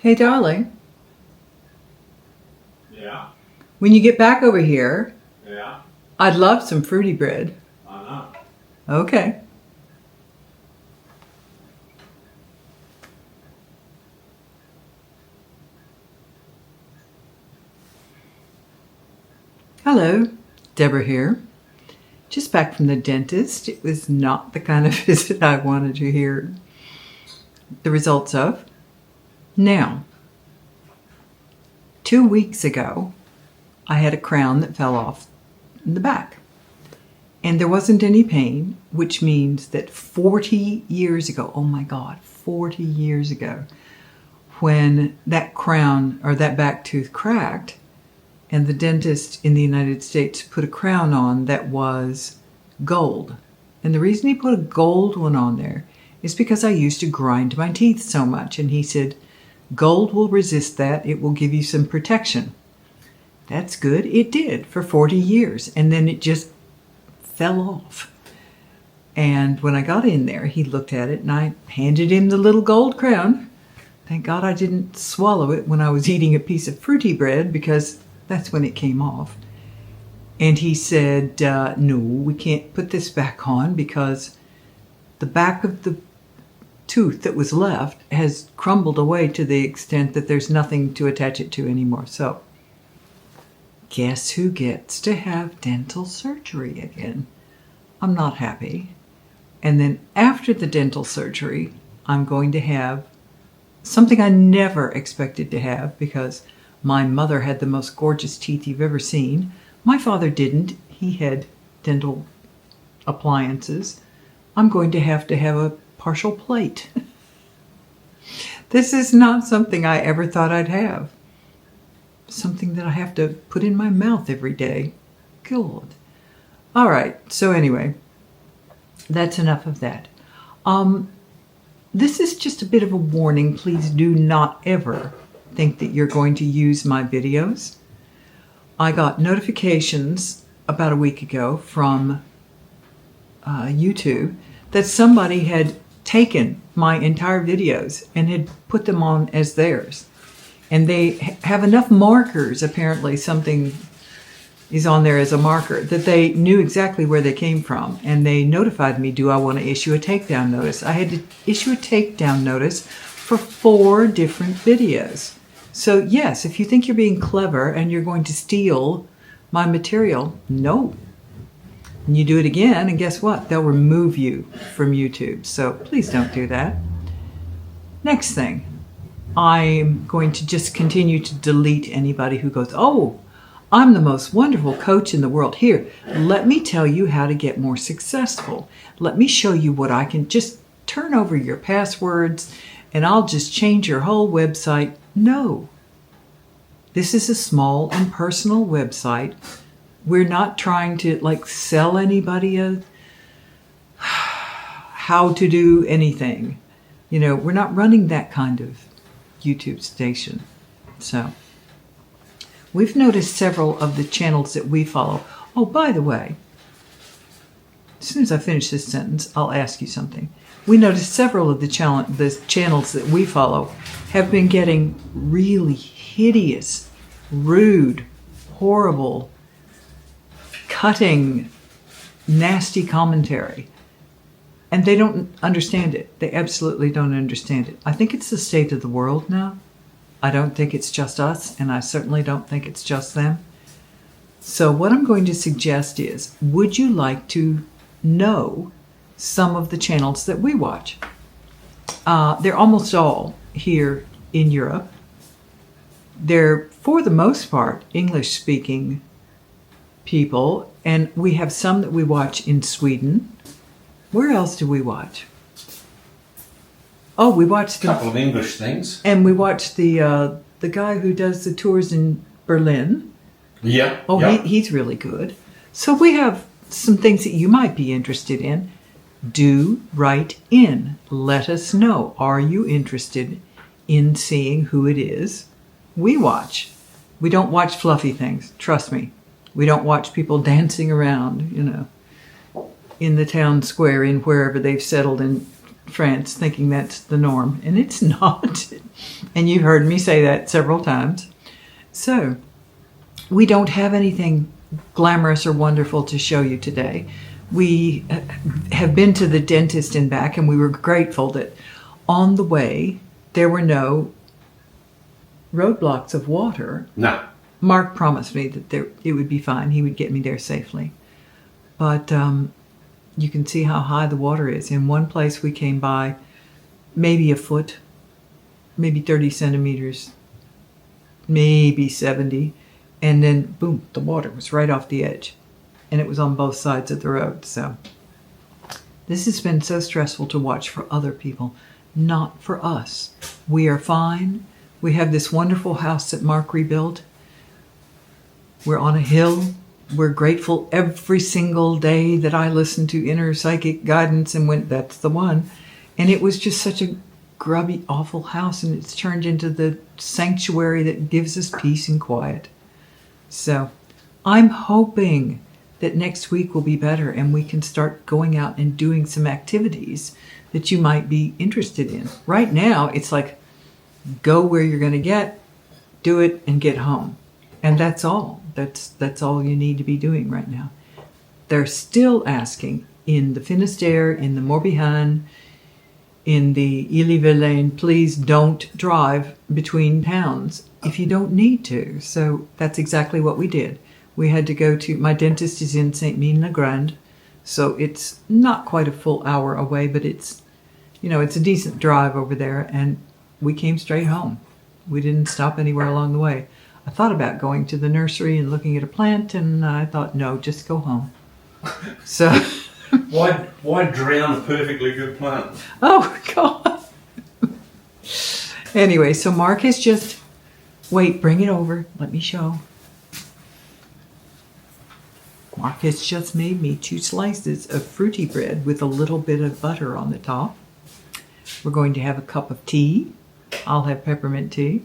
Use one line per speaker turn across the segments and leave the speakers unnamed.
Hey, darling,
Yeah,
when you get back over here,
yeah,
I'd love some fruity bread.
I know.
Okay. Hello, Deborah here. Just back from the dentist. It was not the kind of visit I wanted to hear the results of. Now, 2 weeks ago, I had a crown that fell off in the back. And there wasn't any pain, which means that 40 years ago, oh my God, 40 years ago, when that crown or that back tooth cracked, and the dentist in the United States put a crown on that was gold. And the reason he put a gold one on there is because I used to grind my teeth so much. And he said, gold will resist that. It will give you some protection. That's good. It did for 40 years. And then it just fell off. And when I got in there, he looked at it and I handed him the little gold crown. Thank God I didn't swallow it when I was eating a piece of fruity bread, because that's when it came off. And he said, no, we can't put this back on because the back of the tooth that was left has crumbled away to the extent that there's nothing to attach it to anymore. So guess who gets to have dental surgery again? I'm not happy. And then after the dental surgery, I'm going to have something I never expected to have, because my mother had the most gorgeous teeth you've ever seen. My father didn't. He had dental appliances. I'm going to have a partial plate. This is not something I ever thought I'd have. Something that I have to put in my mouth every day. God. All right. So anyway, that's enough of that. This is just a bit of a warning. Please do not ever think that you're going to use my videos. I got notifications about a week ago from YouTube that somebody had taken my entire videos and had put them on as theirs. And they have enough markers, apparently something is on there as a marker, that they knew exactly where they came from. And they notified me, do I want to issue a takedown notice? I had to issue a takedown notice for 4 different videos. So yes, if you think you're being clever and you're going to steal my material, no. And you do it again, and guess what? They'll remove you from YouTube. So please don't do that. Next thing, I'm going to just continue to delete anybody who goes, oh, I'm the most wonderful coach in the world. Here, let me tell you how to get more successful. Let me show you what I can. Just turn over your passwords and I'll just change your whole website. No. This is a small and personal website. We're not trying to sell anybody how to do anything. We're not running that kind of YouTube station. So we've noticed several of the channels that we follow. Oh, by the way, as soon as I finish this sentence, I'll ask you something. We noticed several of the channels that we follow have been getting really hideous, rude, horrible, cutting, nasty commentary. And they don't understand it. They absolutely don't understand it. I think it's the state of the world now. I don't think it's just us, and I certainly don't think it's just them. So what I'm going to suggest is, would you like to know some of the channels that we watch? They're almost all here in Europe. They're, for the most part, English-speaking people, and we have some that we watch in Sweden. Where else do we watch? Oh, we watched
A couple of English things.
and we watched the guy who does the tours in Berlin.
Yeah.
Oh,
yeah.
he's really good. So we have some things that you might be interested in. Do write in. Let us know. Are you interested in seeing who it is we watch? We don't watch fluffy things. Trust me. We don't watch people dancing around, in the town square in wherever they've settled in France, thinking that's the norm. And it's not. And you've heard me say that several times. So, we don't have anything glamorous or wonderful to show you today. We have been to the dentist and back, and we were grateful that on the way there were no roadblocks of water.
No.
Mark promised me that it would be fine. He would get me there safely. But you can see how high the water is. In one place we came by maybe a foot, maybe 30 centimeters, maybe 70. And then, boom, the water was right off the edge. And it was on both sides of the road. So this has been so stressful to watch for other people, not for us. We are fine. We have this wonderful house that Mark rebuilt. We're on a hill. We're grateful every single day that I listened to inner psychic guidance and went, that's the one. And it was just such a grubby, awful house, and it's turned into the sanctuary that gives us peace and quiet. So I'm hoping that next week will be better and we can start going out and doing some activities that you might be interested in. Right now, it's like, go where you're going to get, do it, and get home. And that's all. That's all you need to be doing right now. They're still asking in the Finistère, in the Morbihan, in the Ille-Vilaine, please don't drive between towns if you don't need to. So that's exactly what we did. We had to go to, my dentist is in Saint-Mine-la-Grande, so it's not quite a full hour away, but it's, it's a decent drive over there, and we came straight home. We didn't stop anywhere along the way. I thought about going to the nursery and looking at a plant, and I thought, no, just go home. So,
why drown a perfectly good plant?
oh God. Anyway, so Mark has just, wait, bring it over. Let me show. Mark has just made me 2 slices of fruity bread with a little bit of butter on the top. We're going to have a cup of tea. I'll have peppermint tea.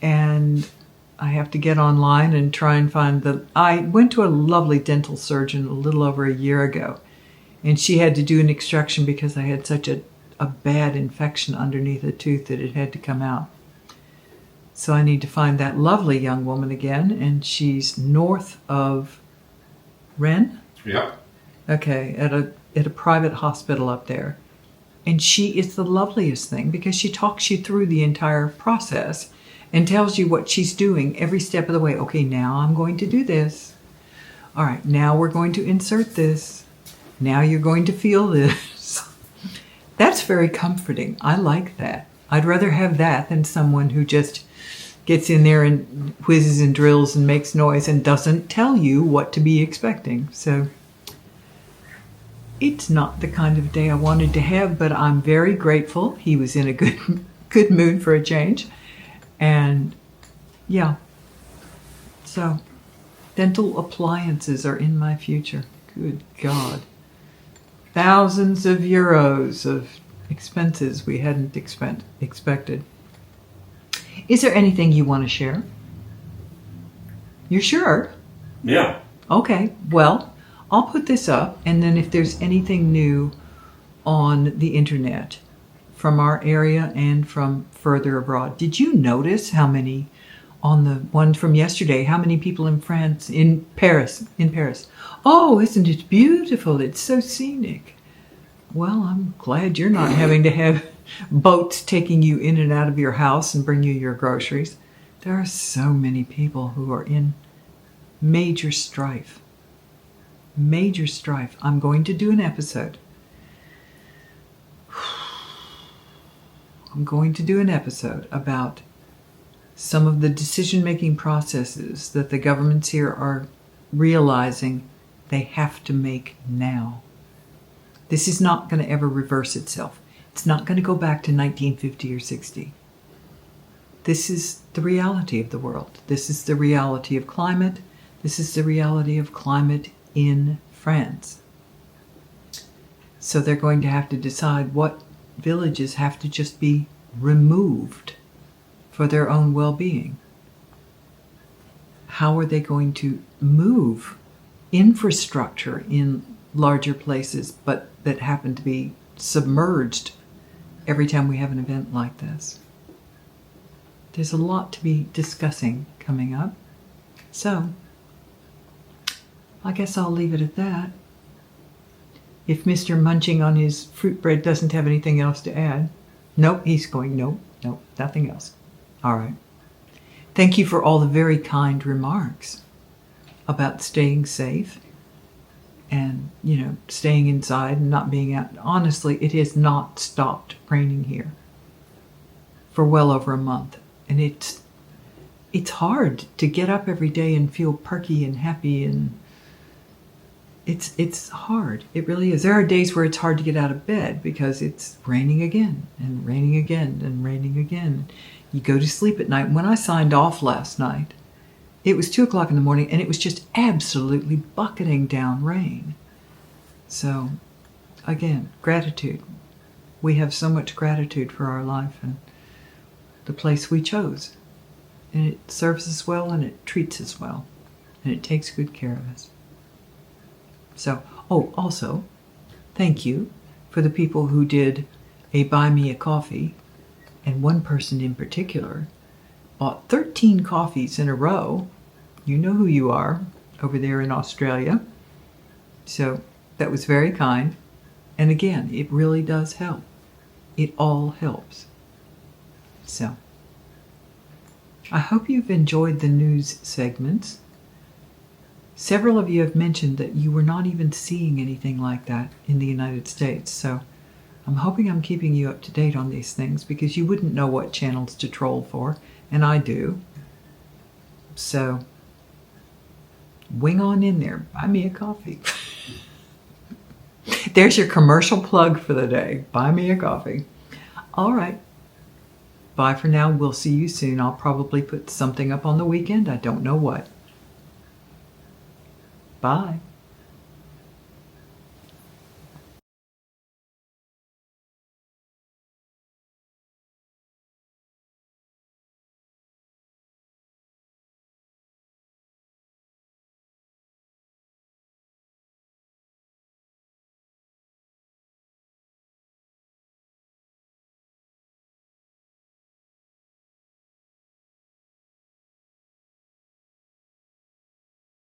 And I have to get online and try and find I went to a lovely dental surgeon a little over a year ago, and she had to do an extraction because I had such a bad infection underneath a tooth that it had to come out. So I need to find that lovely young woman again, and she's north of Rennes?
Yep.
Okay, at a private hospital up there. And she is the loveliest thing because she talks you through the entire process and tells you what she's doing every step of the way. Okay, now I'm going to do this. All right, now we're going to insert this. Now you're going to feel this. That's very comforting. I like that. I'd rather have that than someone who just gets in there and whizzes and drills and makes noise and doesn't tell you what to be expecting. So it's not the kind of day I wanted to have, but I'm very grateful. He was in a good mood for a change. And yeah, so dental appliances are in my future. Good God. Thousands of euros of expenses we hadn't expected. Is there anything you want to share? You're sure?
Yeah.
Okay, well, I'll put this up, and then if there's anything new on the internet from our area and from further abroad. Did you notice how many, on the one from yesterday, how many people in France, in Paris. Oh, isn't it beautiful? It's so scenic. Well, I'm glad you're not having to have boats taking you in and out of your house and bring you your groceries. There are so many people who are in major strife. Major strife. I'm going to do an episode. I'm going to do an episode about some of the decision-making processes that the governments here are realizing they have to make now. This is not going to ever reverse itself. It's not going to go back to 1950 or 60. This is the reality of the world. This is the reality of climate. This is the reality of climate in France. So they're going to have to decide what villages have to just be removed for their own well-being. How are they going to move infrastructure in larger places, but that happen to be submerged every time we have an event like this? there's a lot to be discussing coming up. So, I guess I'll leave it at that. If Mr. Munching on his fruit bread doesn't have anything else to add. Nope, he's going, nope, nothing else. All right. Thank you for all the very kind remarks about staying safe and, staying inside and not being out. Honestly, it has not stopped raining here for well over a month. And it's hard to get up every day and feel perky and happy, and it's hard. It really is. There are days where it's hard to get out of bed because it's raining again and raining again and raining again. You go to sleep at night. When I signed off last night, it was 2 o'clock in the morning and it was just absolutely bucketing down rain. So, again, gratitude. We have so much gratitude for our life and the place we chose. And it serves us well and it treats us well. And it takes good care of us. So, also, thank you for the people who did a Buy Me a Coffee. And one person in particular bought 13 coffees in a row. You know who you are over there in Australia. So that was very kind. And again, it really does help. It all helps. So, I hope you've enjoyed the news segments. Several of you have mentioned that you were not even seeing anything like that in the United States. So I'm hoping I'm keeping you up to date on these things because you wouldn't know what channels to troll for, and I do. So wing on in there. Buy me a coffee. There's your commercial plug for the day. Buy me a coffee. All right. Bye for now. We'll see you soon. I'll probably put something up on the weekend. I don't know what. Bye.